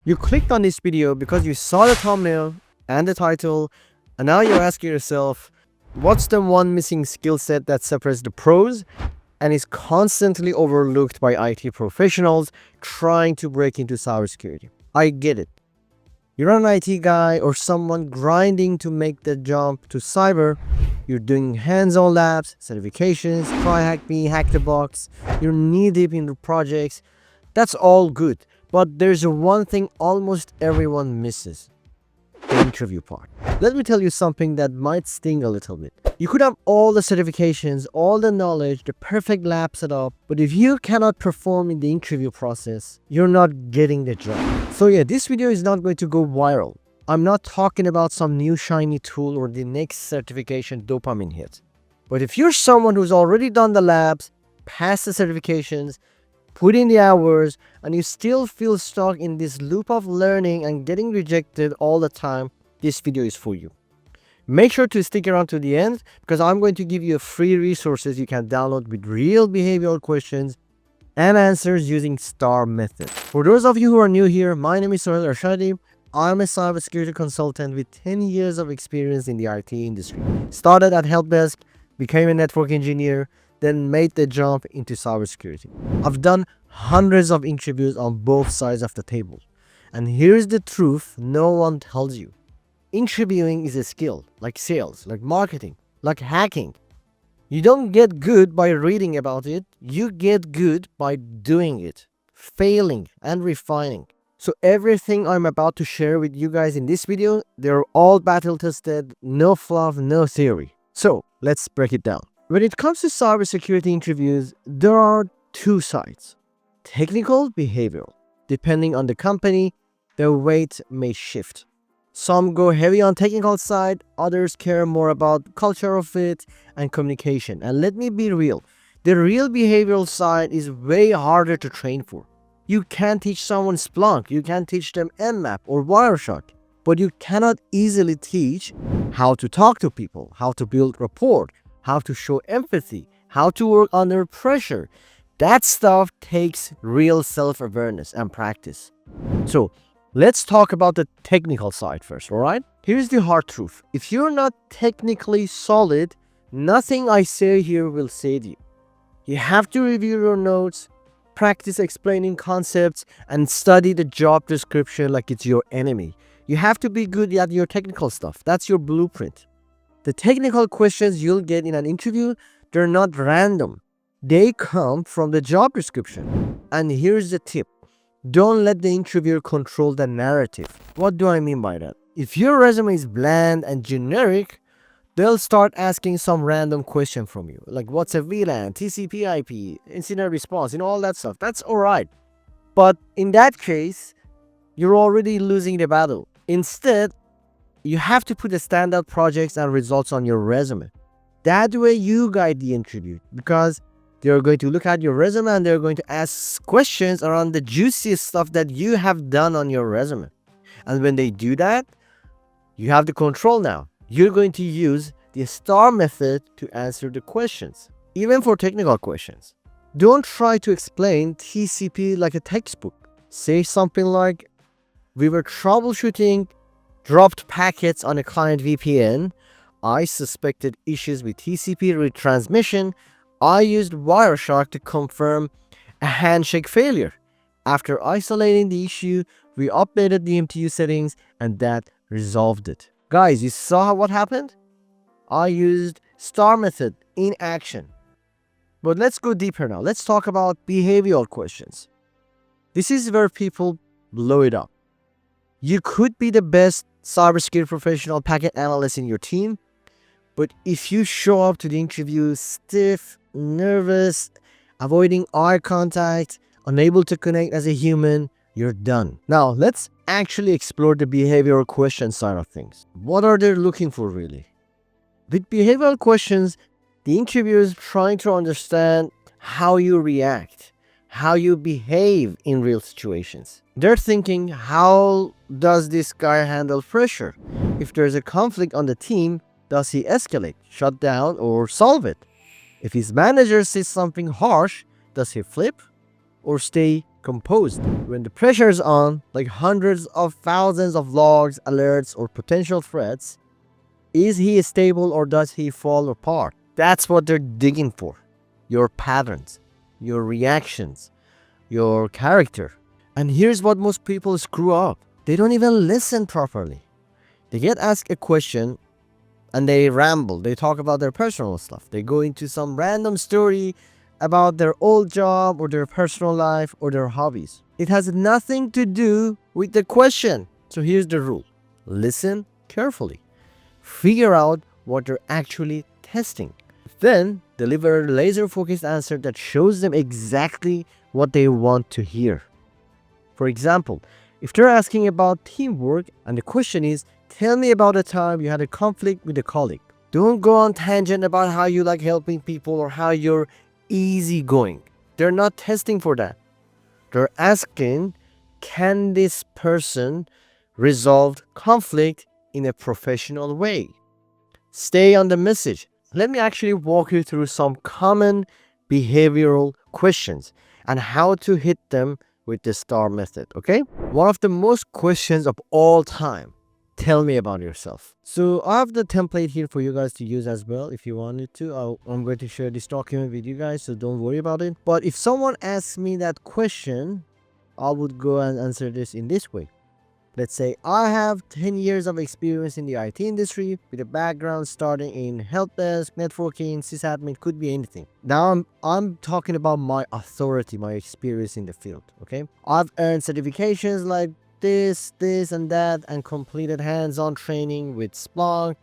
You clicked on this video because you saw the thumbnail and the title, and now you're asking yourself, what's the one missing skill set that separates the pros and is constantly overlooked by IT professionals trying to break into cybersecurity? I get it. You're an IT guy or someone grinding to make the jump to cyber. You're doing hands-on labs, certifications, try hack me, hack the box. You're knee-deep into projects. That's all good. But there's one thing almost everyone misses: the interview part. Let me tell you something that might sting a little bit. You could have all the certifications, all the knowledge, the perfect lab setup, but if you cannot perform in the interview process, you're not getting the job. So yeah, this video is not going to go viral. I'm not talking about some new shiny tool or the next certification dopamine hit. But if you're someone who's already done the labs, passed the certifications, put in the hours, and you still feel stuck in this loop of learning and getting rejected all the time, this video is for you. Make sure to stick around to the end because I'm going to give you free resources you can download with real behavioral questions and answers using STAR method. For those of you who are new here, my name is Sohail Arshadi. I'm a cybersecurity consultant with 10 years of experience in the IT industry. Started at help desk, became a network engineer, then made the jump into cybersecurity. I've done hundreds of interviews on both sides of the table. And here's the truth no one tells you. Interviewing is a skill, like sales, like marketing, like hacking. You don't get good by reading about it, you get good by doing it, failing and refining. So everything I'm about to share with you guys in this video, they're all battle tested, no fluff, no theory. So let's break it down. When it comes to cybersecurity interviews, there are two sides: technical, behavioral. Depending on the company, the weight may shift. Some go heavy on technical side, others care more about cultural fit and communication. And let me be real, the real behavioral side is way harder to train for. You can't teach someone Splunk, you can't teach them Nmap or Wireshark, but you cannot easily teach how to talk to people, how to build rapport, how to show empathy, how to work under pressure. That stuff takes real self-awareness and practice. So let's talk about the technical side first, alright? Here's the hard truth. If you're not technically solid, nothing I say here will save you. You have to review your notes, practice explaining concepts, and study the job description like it's your enemy. You have to be good at your technical stuff. That's your blueprint. The technical questions you'll get in an interview, they're not random. They come from the job description. And here's the tip. Don't let the interviewer control the narrative. What do I mean by that? If your resume is bland and generic, they'll start asking some random question from you. Like what's a VLAN, TCP IP, incident response, all that stuff. That's alright. But in that case, you're already losing the battle. Instead, you have to put the standout projects and results on your resume. That way you guide the interview because they're going to look at your resume and they're going to ask questions around the juiciest stuff that you have done on your resume. And when they do that, you have the control now. You're going to use the STAR method to answer the questions, even for technical questions. Don't try to explain TCP like a textbook. Say something like, we were troubleshooting dropped packets on a client VPN. I suspected issues with TCP retransmission. I used Wireshark to confirm a handshake failure. After isolating the issue, we updated the MTU settings and that resolved it. Guys, you saw what happened? I used STAR method in action. But let's go deeper now. Let's talk about behavioral questions. This is where people blow it up. You could be the best cybersecurity professional packet analyst in your team, but if you show up to the interview stiff, nervous, avoiding eye contact, unable to connect as a human, you're done. Now, let's actually explore the behavioral question side of things. What are they looking for really? With behavioral questions, the interviewer is trying to understand how you react, how you behave in real situations. They're thinking, how does this guy handle pressure? If there's a conflict on the team, does he escalate, shut down, or solve it? If his manager says something harsh, does he flip or stay composed. When the pressure's on, like hundreds of thousands of logs, alerts, or potential threats, is he stable or does he fall apart? That's what they're digging for. Your patterns, your reactions, your character. And here's what most people screw up: they don't even listen properly. They get asked a question and they ramble. They talk about their personal stuff. They go into some random story about their old job or their personal life or their hobbies. It has nothing to do with the question. So here's the rule: listen carefully, figure out what they're actually testing, then deliver a laser focused answer that shows them exactly what they want to hear. For example, if they're asking about teamwork and the question is, tell me about a time you had a conflict with a colleague. Don't go on tangent about how you like helping people or how you're easygoing. They're not testing for that. They're asking, can this person resolve conflict in a professional way? Stay on the message. Let me actually walk you through some common behavioral questions and how to hit them with the STAR method, okay? One of the most questions of all time: tell me about yourself. So I have the template here for you guys to use as well if you wanted to. I'm going to share this document with you guys, so don't worry about it. But if someone asks me that question, I would go and answer this in this way. Let's say I have 10 years of experience in the IT industry with a background starting in help desk, networking, sysadmin, could be anything. Now I'm talking about my authority, my experience in the field, okay? I've earned certifications like this, and that, and completed hands-on training with Splunk.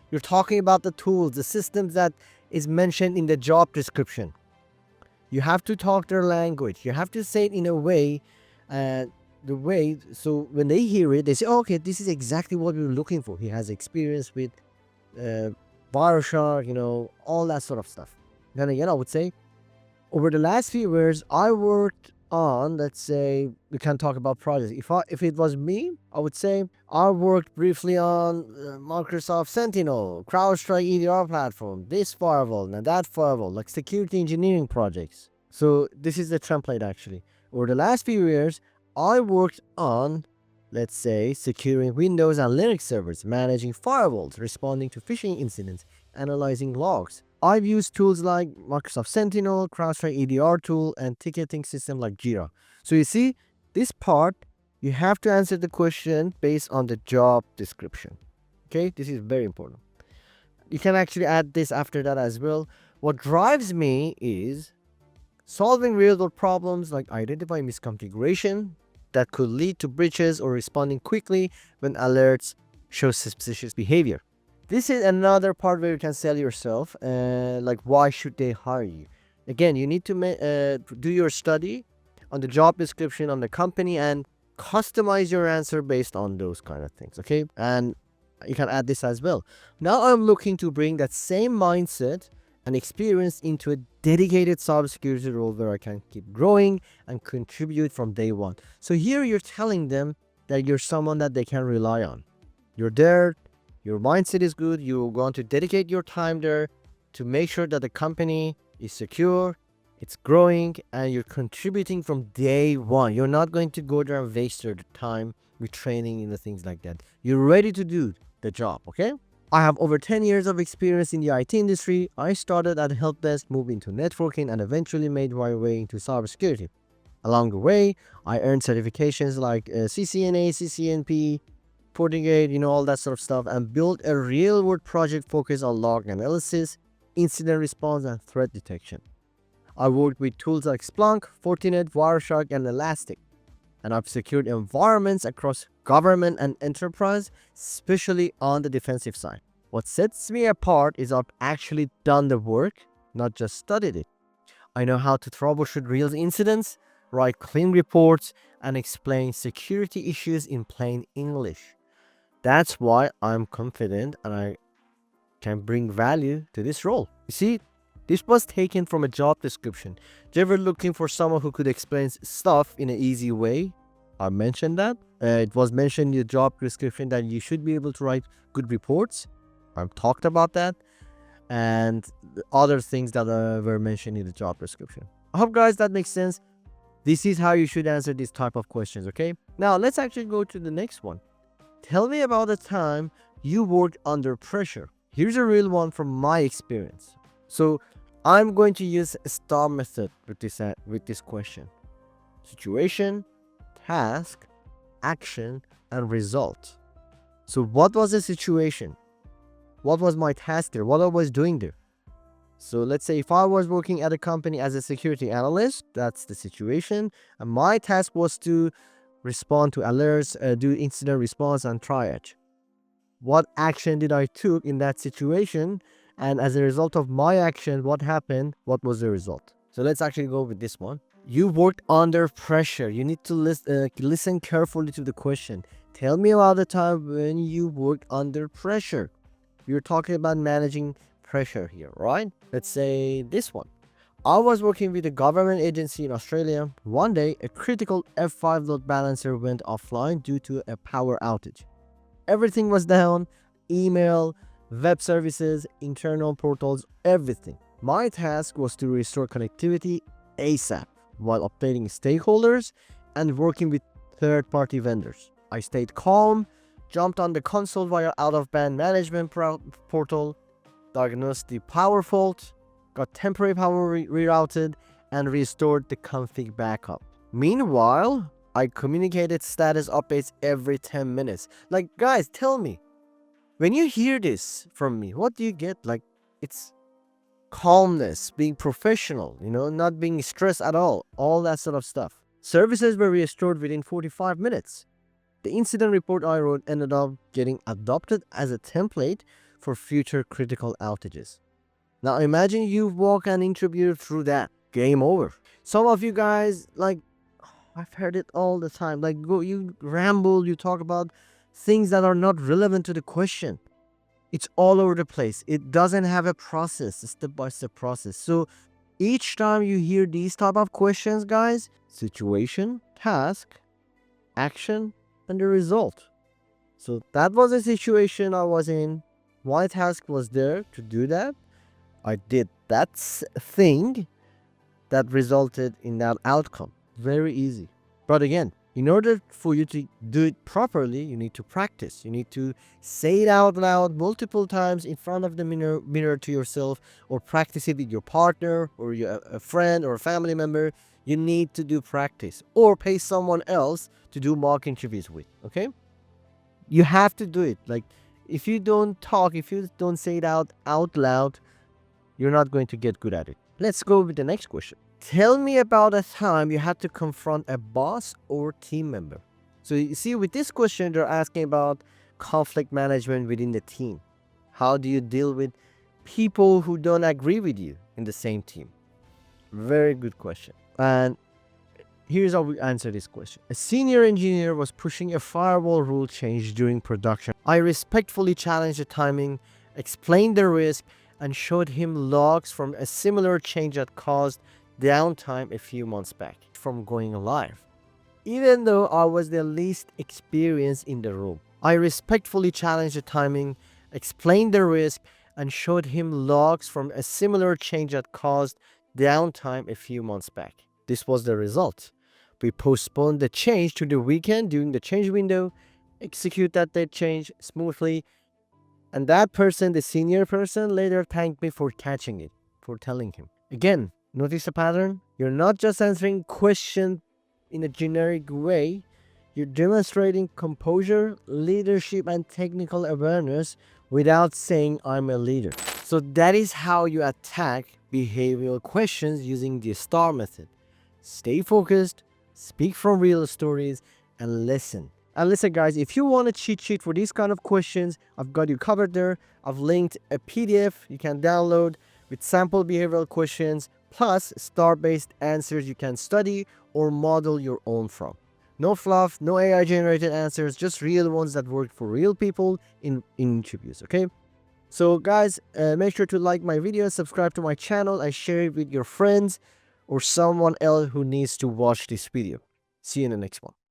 You're talking about the tools, the systems that is mentioned in the job description. You have to talk their language. You have to say it in a way, so when they hear it, they say, oh, okay, this is exactly what we're looking for. He has experience with Wireshark, all that sort of stuff. Then again, I would say over the last few years, I worked on, let's say, we can talk about projects. If it was me, I would say I worked briefly on Microsoft Sentinel, CrowdStrike EDR platform, this firewall and that firewall, like security engineering projects. So this is the template actually. Over the last few years, I worked on, let's say, securing Windows and Linux servers, managing firewalls, responding to phishing incidents, analyzing logs. I've used tools like Microsoft Sentinel, CrowdStrike EDR tool, and ticketing system like Jira. So you see, this part, you have to answer the question based on the job description. Okay, this is very important. You can actually add this after that as well. What drives me is solving real-world problems like identifying misconfiguration that could lead to breaches or responding quickly when alerts show suspicious behavior. This is another part where you can sell yourself, like why should they hire you? Again, you need to do your study on the job description, on the company, and customize your answer based on those kind of things, okay? And you can add this as well. Now I'm looking to bring that same mindset and experience into a dedicated cybersecurity role where I can keep growing and contribute from day one. So here you're telling them that you're someone that they can rely on. You're there, your mindset is good, you're going to dedicate your time there to make sure that the company is secure, it's growing, and you're contributing from day one. You're not going to go there and waste your time with training and the things like that. You're ready to do the job, okay? I have over 10 years of experience in the IT industry. I started at help desk, moved into networking, and eventually made my way into cybersecurity. Along the way, I earned certifications like CCNA, CCNP, FortiGate, all that sort of stuff, and built a real-world project focused on log analysis, incident response, and threat detection. I worked with tools like Splunk, Fortinet, Wireshark, and Elastic, and I've secured environments across government and enterprise, especially on the defensive side. What sets me apart is I've actually done the work, not just studied it. I know how to troubleshoot real incidents, write clean reports, and explain security issues in plain English. That's why I'm confident and I can bring value to this role. You see, this was taken from a job description. They were looking for someone who could explain stuff in an easy way. I mentioned that. It was mentioned in the job description that you should be able to write good reports. I've talked about that. And the other things that were mentioned in the job description. I hope, guys, that makes sense. This is how you should answer these type of questions, okay? Now, let's actually go to the next one. Tell me about a time you worked under pressure. Here's a real one from my experience. So, I'm going to use a STAR method with this question. Situation, task, action, and result. So, what was the situation? What was my task there? What I was doing there? So let's say if I was working at a company as a security analyst, that's the situation. And my task was to respond to alerts, do incident response and triage. What action did I took in that situation? And as a result of my action, what happened? What was the result? So let's actually go with this one. You worked under pressure. You need to listen carefully to the question. Tell me about the time when you worked under pressure. You're talking about managing pressure here, right? Let's say this one. I was working with a government agency in Australia. One day, a critical F5 load balancer went offline due to a power outage. Everything was down, email, web services, internal portals, everything. My task was to restore connectivity ASAP while updating stakeholders and working with third-party vendors. I stayed calm, jumped on the console via out-of-band management portal, diagnosed the power fault, got temporary power rerouted, and restored the config backup. Meanwhile, I communicated status updates every 10 minutes. Like, guys, tell me, when you hear this from me, what do you get? Like, it's calmness, being professional, not being stressed at all that sort of stuff. Services were restored within 45 minutes. The incident report I wrote ended up getting adopted as a template for future critical outages. Now imagine you walk an interview through that. Game over. Some of you guys, I've heard it all the time. You ramble, you talk about things that are not relevant to the question. It's all over the place. It doesn't have a process, a step-by-step process. So each time you hear these type of questions, guys, situation, task, action, and the result. So that was the situation I was in. My task was there to do that. I did that thing that resulted in that outcome. Very easy. But again, in order for you to do it properly, you need to practice. You need to say it out loud multiple times in front of the mirror to yourself, or practice it with your partner or a friend or a family member. You need to do practice, or pay someone else to do mock interviews with. Okay? You have to do it. If you don't talk, if you don't say it out loud, you're not going to get good at it. Let's go with the next question. Tell me about a time you had to confront a boss or team member. So you see, with this question, they're asking about conflict management within the team. How do you deal with people who don't agree with you in the same team? Very good question. And here's how we answer this question. A senior engineer was pushing a firewall rule change during production. I respectfully challenged the timing, explained the risk, and showed him logs from a similar change that caused downtime a few months back from going live. Even though I was the least experienced in the room, I respectfully challenged the timing, explained the risk, and showed him logs from a similar change that caused downtime a few months back. This was the result. We postponed the change to the weekend during the change window, execute that change smoothly, and that person, the senior person, later thanked me for catching it, for telling him. Again, notice a pattern? You're not just answering questions in a generic way. You're demonstrating composure, leadership, and technical awareness without saying I'm a leader. So that is how you attack behavioral questions using the STAR method. Stay focused, speak from real stories, and listen. And listen, guys, if you want a cheat sheet for these kind of questions, I've got you covered there. I've linked a PDF you can download with sample behavioral questions plus STAR-based answers you can study or model your own from. No fluff, no AI generated answers, just real ones that work for real people in interviews, okay? So guys, make sure to like my video, subscribe to my channel, and share it with your friends or someone else who needs to watch this video. See you in the next one.